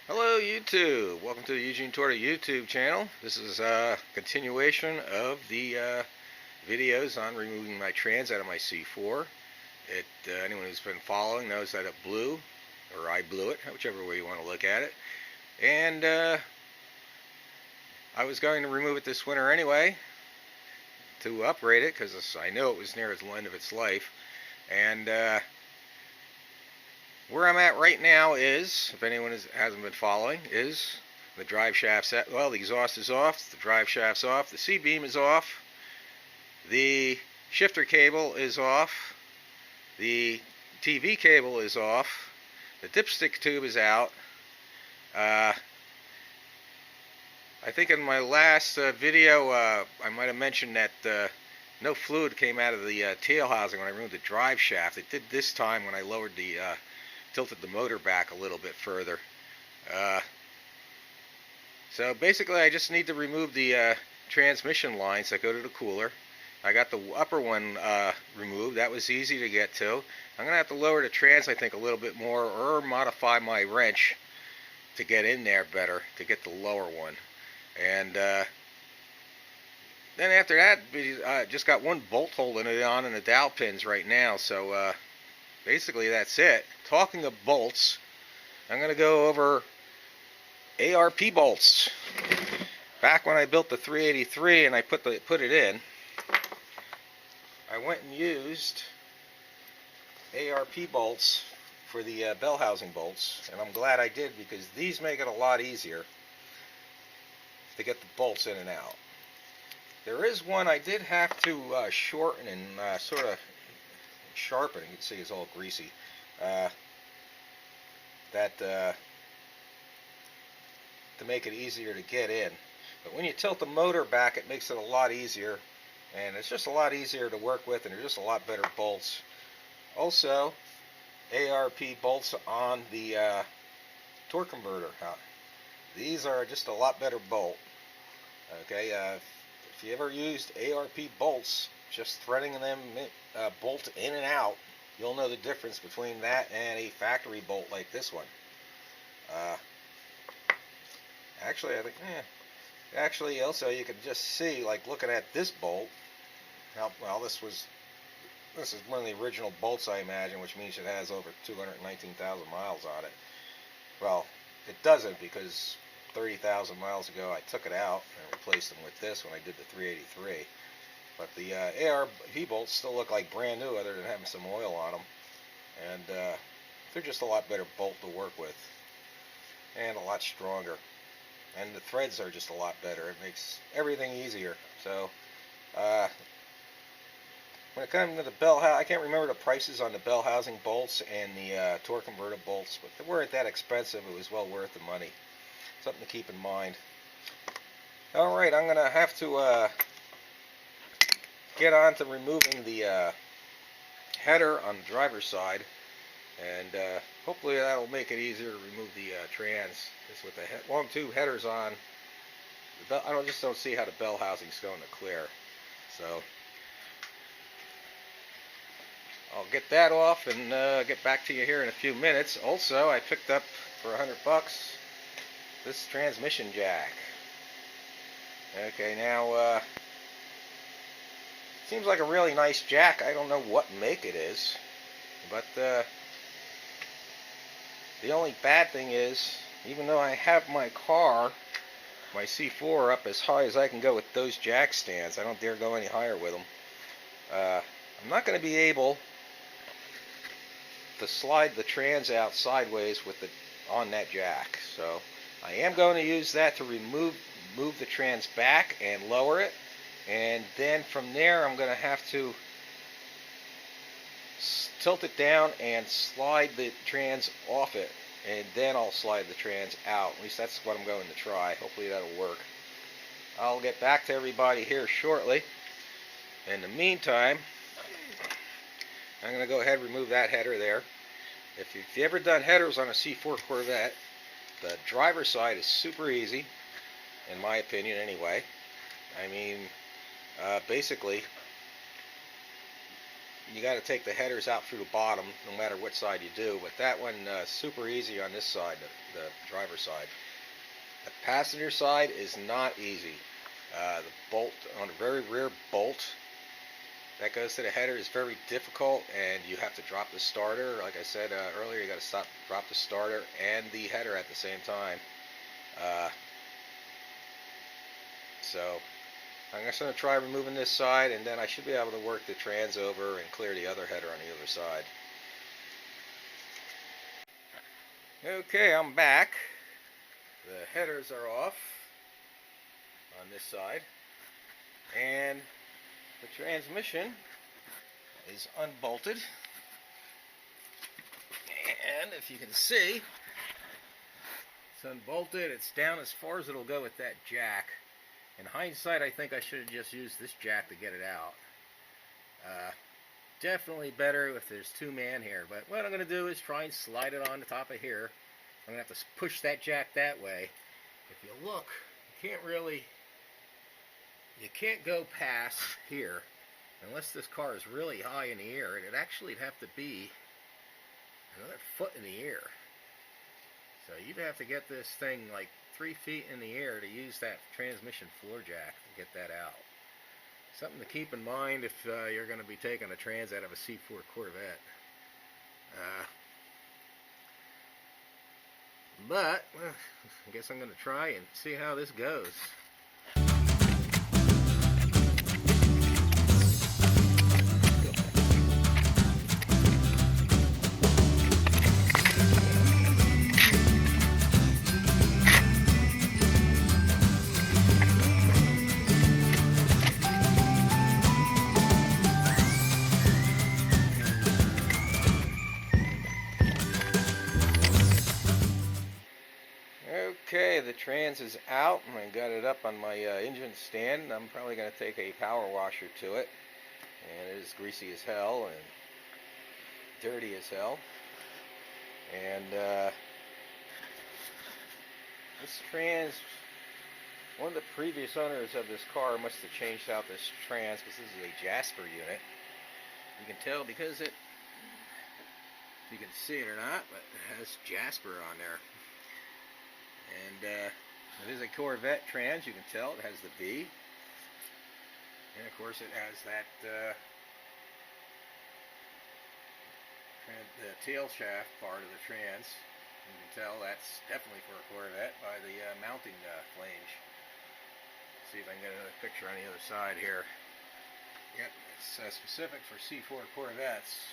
Hello YouTube, welcome to the Eugene Torta YouTube channel. This is a continuation of the videos on removing my trans out of my C4. Anyone who's been following knows that it blew, or I blew it, whichever way you want to look at it. And I was going to remove it this winter anyway to upgrade it because I know it was near the end of its life. And where I'm at right now is, if anyone hasn't been following, is the drive shaft's at, well, the exhaust is off, the drive shaft's off, the C-beam is off, the shifter cable is off, the TV cable is off, the dipstick tube is out. I think in my last video I might have mentioned that no fluid came out of the tail housing when I removed the drive shaft. It did this time when I lowered the tilted the motor back a little bit further. So basically I just need to remove the transmission lines that go to the cooler. I got the upper one removed. That was easy to get to. I'm going to have to lower the trans, I think, a little bit more, or modify my wrench to get in there better, to get the lower one. And then after that, I just got one bolt holding it on and the dowel pins right now. So basically that's it. Talking of bolts, I'm going to go over ARP bolts. Back when I built the 383 and I put it in, I went and used ARP bolts for the bell housing bolts, and I'm glad I did because these make it a lot easier to get the bolts in and out. There is one I did have to shorten and sort of sharpen. You can see it's all greasy. To make it easier to get in. But when you tilt the motor back, it makes it a lot easier, and it's just a lot easier to work with, and they're just a lot better bolts. Also, ARP bolts on the torque converter. These are just a lot better bolt. Okay, if you ever used ARP bolts, just threading them bolt in and out, you'll know the difference between that and a factory bolt like this one. Actually, I think, actually, also you can just see, like looking at this bolt, how well this is one of the original bolts, I imagine, which means it has over 219,000 miles on it. Well, it doesn't, because 30,000 miles ago I took it out and replaced them with this when I did the 383. But the ARP bolts still look like brand new, other than having some oil on them, and they're just a lot better bolt to work with, and a lot stronger, and the threads are just a lot better. It makes everything easier. So when it comes to the bell housing, I can't remember the prices on the bell housing bolts and the torque converter bolts, but they weren't that expensive. It was well worth the money. Something to keep in mind. Alright, I'm going to have to get on to removing the header on the driver's side, and hopefully that'll make it easier to remove the trans. Just with the long tube headers on, I just don't see how the bell housing's going to clear. So I'll get that off and get back to you here in a few minutes. Also, I picked up for $100 this transmission jack. Okay, now seems like a really nice jack. I don't know what make it is, but the only bad thing is, even though I have my car, my C4, up as high as I can go with those jack stands, I don't dare go any higher with them. I'm not going to be able to slide the trans out sideways with on that jack. So I am going to use that to move the trans back and lower it, and then from there I'm going to have to tilt it down and slide the trans off it, and then I'll slide the trans out. At least that's what I'm going to try. Hopefully that'll work. I'll get back to everybody here shortly. In the meantime, I'm going to go ahead and remove that header there. If you've ever done headers on a C4 Corvette, the driver's side is super easy, in my opinion anyway. I mean, basically, you got to take the headers out through the bottom, no matter what side you do. But that one, super easy on this side, the driver's side. The passenger side is not easy. The bolt on the very rear bolt that goes to the header is very difficult, and you have to drop the starter. Like I said earlier, you got to drop the starter and the header at the same time. So I'm just going to try removing this side, and then I should be able to work the trans over and clear the other header on the other side. Okay, I'm back. The headers are off on this side, and the transmission is unbolted. And if you can see, it's unbolted. It's down as far as it'll go with that jack. In hindsight, I think I should have just used this jack to get it out. Definitely better if there's two-man here, but what I'm going to do is try and slide it on the top of here. I'm going to have to push that jack that way. If you look, you can't go past here unless this car is really high in the air, and it'd actually have to be another foot in the air. So you'd have to get this thing like 3 feet in the air to use that transmission floor jack to get that out. Something to keep in mind if you're going to be taking a trans out of a C4 Corvette. But, well, I guess I'm going to try and see how this goes. Okay, the trans is out, and I got it up on my engine stand. I'm probably going to take a power washer to it, and it is greasy as hell and dirty as hell. And this trans, one of the previous owners of this car must have changed out this trans, because this is a Jasper unit. You can tell because if you can see it or not, but it has Jasper on there. And it is a Corvette trans, you can tell. It has the V. And of course it has that the tail shaft part of the trans. You can tell that's definitely for a Corvette by the mounting flange. See if I can get another picture on the other side here. Yep, it's specific for C4 Corvettes.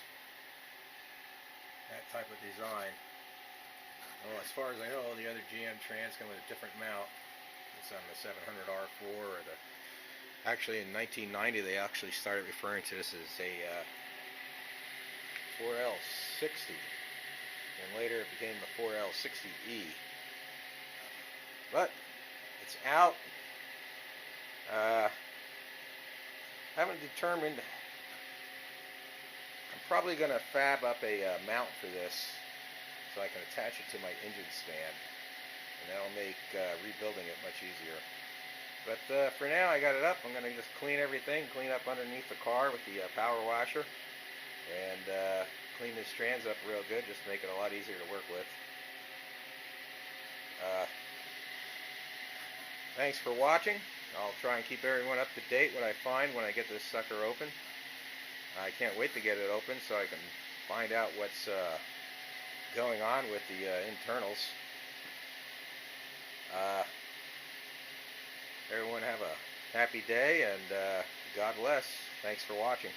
That type of design. Well, as far as I know, the other GM trans come with a different mount. It's on the 700R4 or the. Actually, in 1990, they actually started referring to this as a 4L60, and later it became the 4L60E. But it's out. Haven't determined. I'm probably going to fab up a mount for this, so I can attach it to my engine stand, and that'll make rebuilding it much easier. But for now, I got it up. I'm going to just clean everything, clean up underneath the car with the power washer, and clean this trans up real good, just to make it a lot easier to work with. Thanks for watching. I'll try and keep everyone up to date what I find when I get this sucker open. I can't wait to get it open so I can find out what's going on with the internals. Everyone have a happy day, and God bless. Thanks for watching.